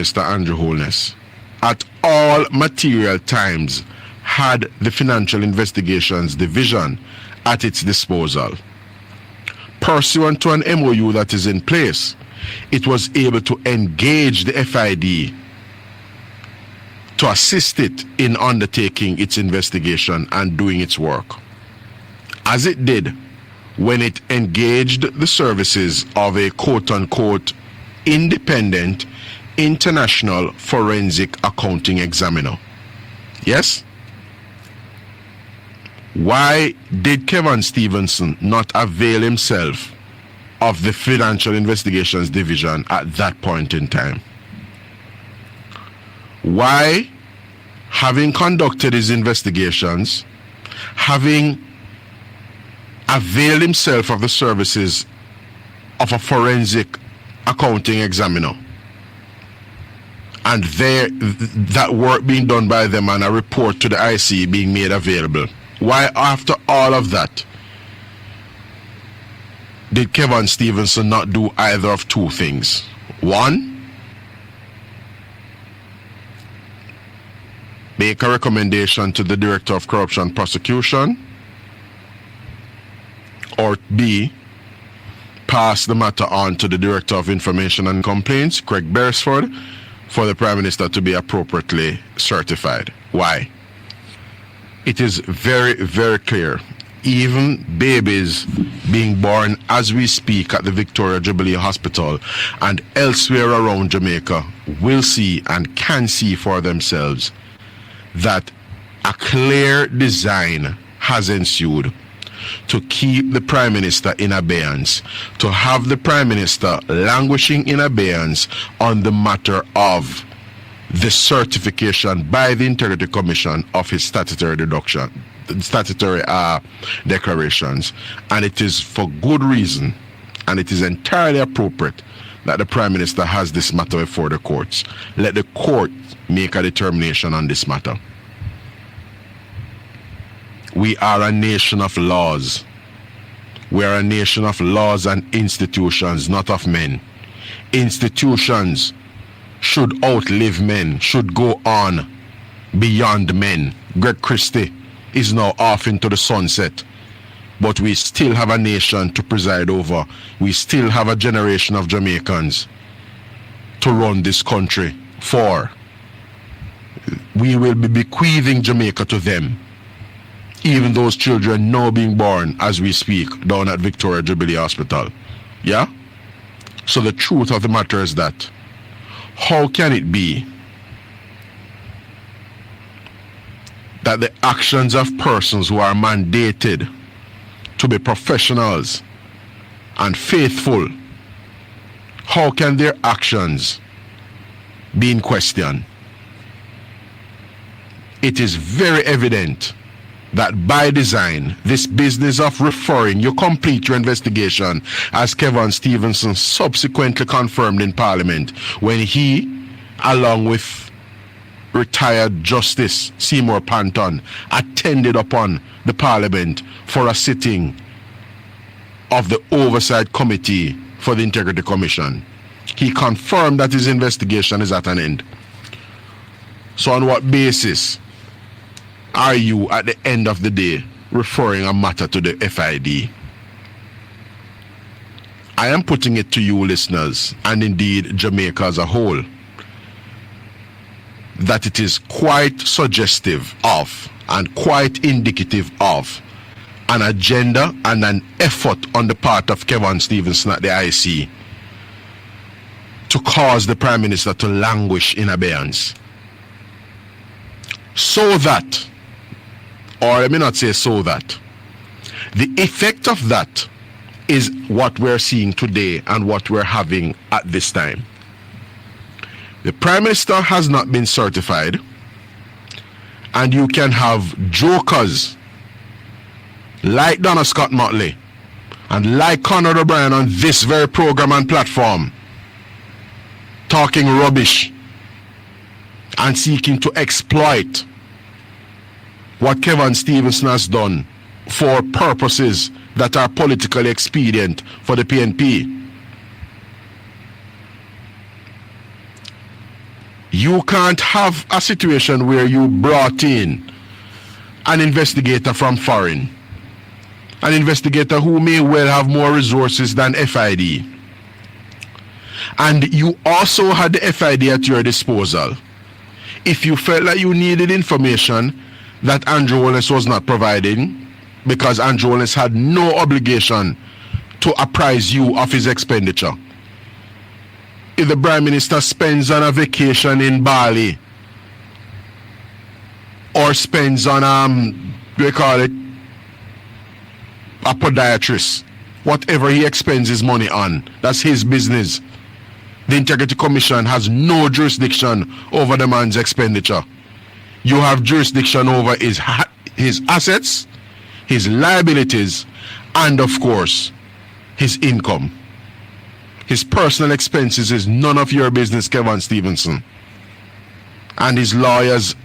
Mr. Andrew Holness, at all material times had the Financial Investigations Division at its disposal. Pursuant to an MOU that is in place, it was able to engage the FID to assist it in undertaking its investigation and doing its work, as it did when it engaged the services of a quote-unquote independent international forensic accounting examiner. Yes? Why did Kevin Stevenson not avail himself of the Financial Investigations Division at that point in time? Why, having conducted his investigations, having availed himself of the services of a forensic accounting examiner, and that work being done by them and a report to the IC being made available, why after all of that did Kevin Stevenson not do either of two things? One, make a recommendation to the Director of Corruption Prosecution, or B, pass the matter on to the Director of Information and Complaints, Craig Beresford, for the Prime Minister to be appropriately certified. Why? It is very, very clear. Even babies being born as we speak at the Victoria Jubilee Hospital and elsewhere around Jamaica will see and can see for themselves that a clear design has ensued to keep the Prime Minister in abeyance, to have the Prime Minister languishing in abeyance on the matter of the certification by the Integrity Commission of his statutory declarations. And it is for good reason, and it is entirely appropriate that the Prime Minister has this matter before the courts. Let the court make a determination on this matter. We are a nation of laws. We are a nation of laws and institutions, not of men. Institutions should outlive men, should go on beyond men. Greg Christie is now off into the sunset, but we still have a nation to preside over. We still have a generation of Jamaicans to run this country for. We will be bequeathing Jamaica to them. Even those children now being born as we speak down at Victoria Jubilee Hospital. Yeah? So the truth of the matter is that, how can it be that the actions of persons who are mandated to be professionals and faithful, how can their actions be in question? It is very evident that by design, this business of referring, you complete your investigation, as Kevin Stevenson subsequently confirmed in Parliament when he, along with retired Justice Seymour Panton, attended upon the Parliament for a sitting of the Oversight Committee for the Integrity Commission. He confirmed that his investigation is at an end. So on what basis are you at the end of the day referring a matter to the FID? I am putting it to you, listeners, and indeed Jamaica as a whole, that it is quite suggestive of and quite indicative of an agenda and an effort on the part of Kevin Stevenson at the IC to cause the Prime Minister to languish in abeyance, so that, or let me not say so that, the effect of that is what we're seeing today and what we're having at this time. The Prime Minister has not been certified, and you can have jokers like Donna Scott Motley and like Conrad O'Brien on this very program and platform talking rubbish and seeking to exploit what Kevin Stevenson has done for purposes that are politically expedient for the PNP. You can't have a situation where you brought in an investigator from foreign, an investigator who may well have more resources than FID, and you also had the FID at your disposal. If you felt that you needed information that Andrew Holness was not providing, because Andrew Holness had no obligation to apprise you of his expenditure. If the Prime Minister spends on a vacation in Bali, or spends on, we call it, a podiatrist, whatever he expends his money on, that's his business. The Integrity Commission has no jurisdiction over the man's expenditure. You have jurisdiction over his assets, his liabilities, and of course, his income. His personal expenses is none of your business, Kevin Stevenson. And his lawyers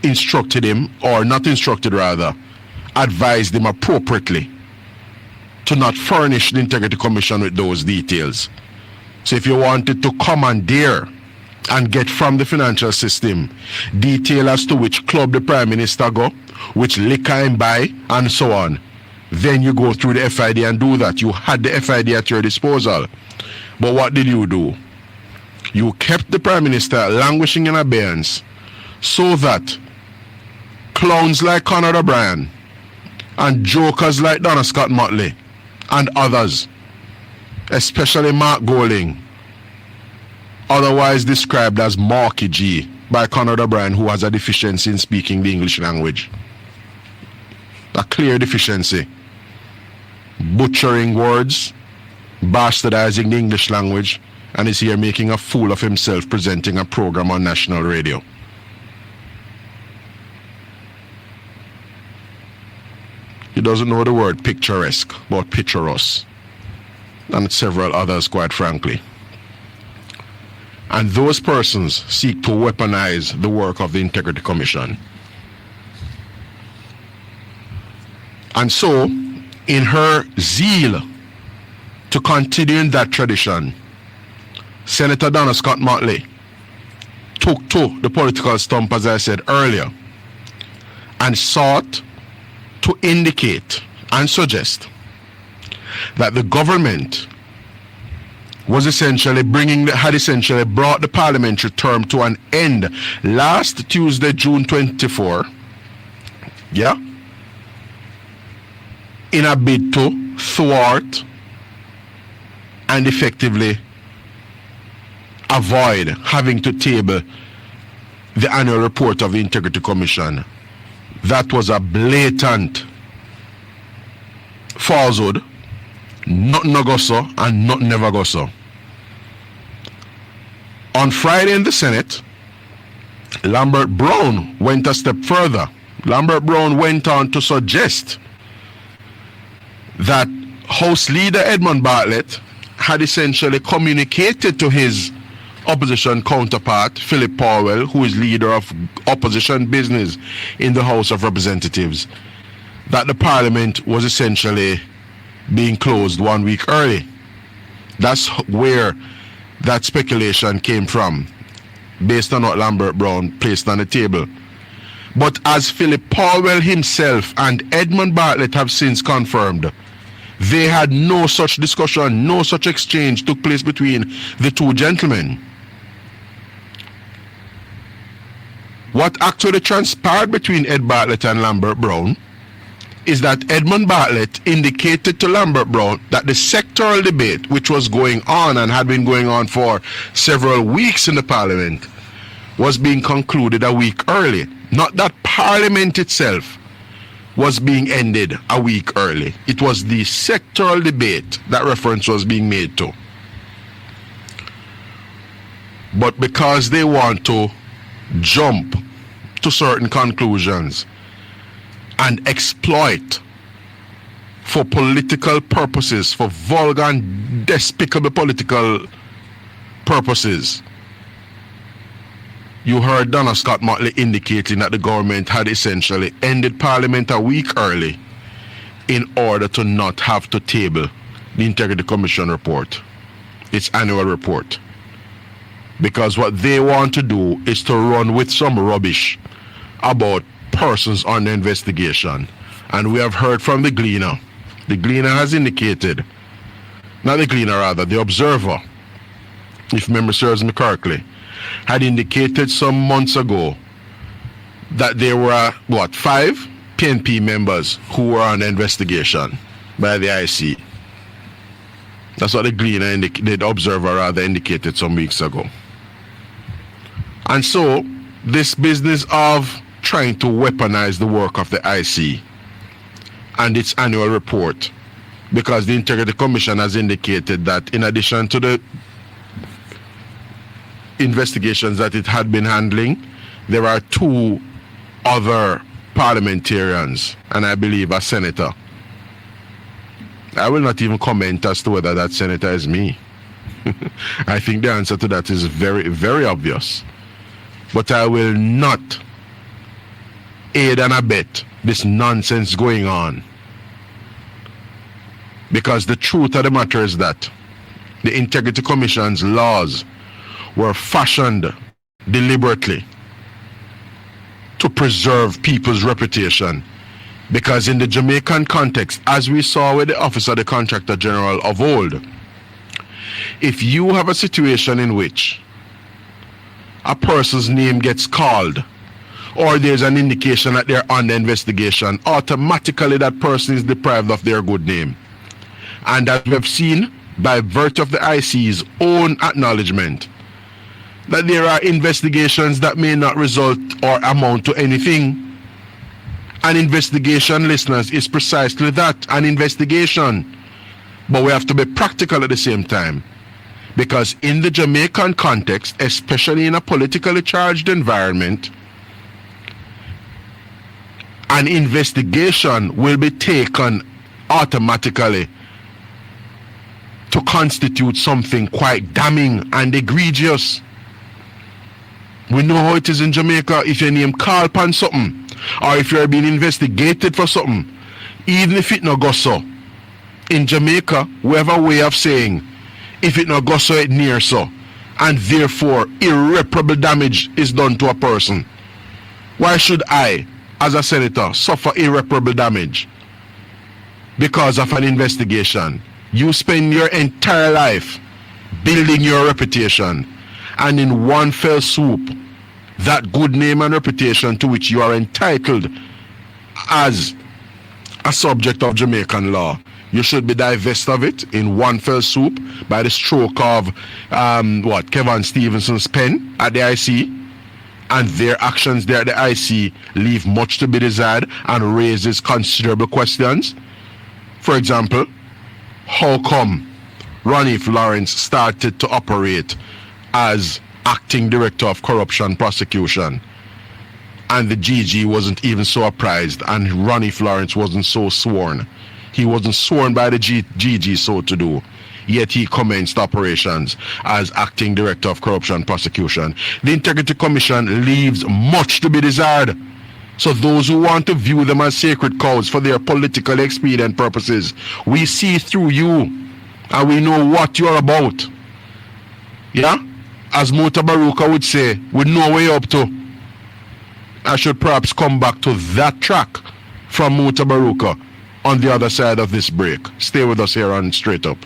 instructed him, or not instructed rather, advised him appropriately to not furnish the Integrity Commission with those details. So if you wanted to commandeer and get from the financial system detail as to which club the Prime Minister go, which liquor him buy, and so on, then you go through the FID and do that. You had the FID at your disposal. But what did you do? You kept the Prime Minister languishing in abeyance so that clowns like Conor O'Brien and jokers like Donna Scott Motley and others, especially Mark Golding, otherwise described as Marky G by Conor O'Brien, who has a deficiency in speaking the English language. A clear deficiency. Butchering words, bastardizing the English language, and is here making a fool of himself presenting a program on national radio. He doesn't know the word picturesque, but picturesque, and several others, quite frankly. And those persons seek to weaponize the work of the Integrity Commission. And so, in her zeal to continue in that tradition, Senator Donna Scott Motley took to the political stump, as I said earlier, and sought to indicate and suggest that the government was had essentially brought the parliamentary term to an end last Tuesday, June 24, in a bid to thwart and effectively avoid having to table the annual report of the Integrity Commission. That was a blatant falsehood. Nothing no go so and nothing never go so. On Friday in the Senate, Lambert Brown went a step further. Lambert Brown went on to suggest that House Leader Edmund Bartlett had essentially communicated to his opposition counterpart, Philip Powell, who is leader of opposition business in the House of Representatives, that the Parliament was essentially being closed 1 week early. That's where that speculation came from, based on what Lambert Brown placed on the table. But as Philip Powell himself and Edmund Bartlett have since confirmed, they had no such discussion, no such exchange took place between the two gentlemen. What actually transpired between Ed Bartlett and Lambert Brown is that Edmund Bartlett indicated to Lambert Brown that the sectoral debate, which was going on and had been going on for several weeks in the Parliament, was being concluded a week early. Not that Parliament itself was being ended a week early. It was the sectoral debate that reference was being made to. But because they want to jump to certain conclusions and exploit for political purposes, for vulgar and despicable political purposes, you heard Donna Scott Motley indicating that the government had essentially ended Parliament a week early in order to not have to table the Integrity Commission report, its annual report, because what they want to do is to run with some rubbish about persons under investigation. And we have heard from the Gleaner. The Gleaner has indicated, not the Gleaner rather, the Observer, if memory serves me correctly, had indicated some months ago that there were, 5 PNP members who were under investigation by the IC. That's what the Gleaner, the Observer rather, indicated some weeks ago. And so, this business of trying to weaponize the work of the IC and its annual report, because the Integrity Commission has indicated that in addition to the investigations that it had been handling, there are 2 other parliamentarians and I believe a senator. I will not even comment as to whether that senator is me. I think the answer to that is very, very obvious. But I will not aid and abet this nonsense going on. Because the truth of the matter is that the Integrity Commission's laws were fashioned deliberately to preserve people's reputation. Because in the Jamaican context, as we saw with the Office of the Contractor General of old, if you have a situation in which a person's name gets called or there's an indication that they're under investigation, automatically that person is deprived of their good name. And as we have seen by virtue of the IC's own acknowledgement, that there are investigations that may not result or amount to anything. An investigation, listeners, is precisely that, an investigation. But we have to be practical at the same time. Because in the Jamaican context, especially in a politically charged environment, an investigation will be taken automatically to constitute something quite damning and egregious. We know how it is in Jamaica. If your name called upon something, or if you're being investigated for something, even if it no go so, in Jamaica, we have a way of saying, if it no go so, it near so, and therefore irreparable damage is done to a person. Why should I, as a senator, suffer irreparable damage because of an investigation? You spend your entire life building your reputation, and in one fell swoop, that good name and reputation to which you are entitled as a subject of Jamaican law, you should be divested of it in one fell swoop by the stroke of Kevin Stevenson's pen at the IC. And their actions there at the IC leave much to be desired and raises considerable questions. For example, how come Ronnie Lawrence started to operate as acting director of corruption prosecution and the GG wasn't even so apprised, and Ronnie Lawrence wasn't so sworn? He wasn't sworn by the GG so to do, yet he commenced operations as acting director of corruption prosecution. The Integrity Commission leaves much to be desired. So those who want to view them as sacred cows for their political expedient purposes, we see through you and we know what you're about. Yeah? As Mota Baruka would say, we know where you're up to. I should perhaps come back to that track from Mota Baruka on the other side of this break. Stay with us here on Straight Up.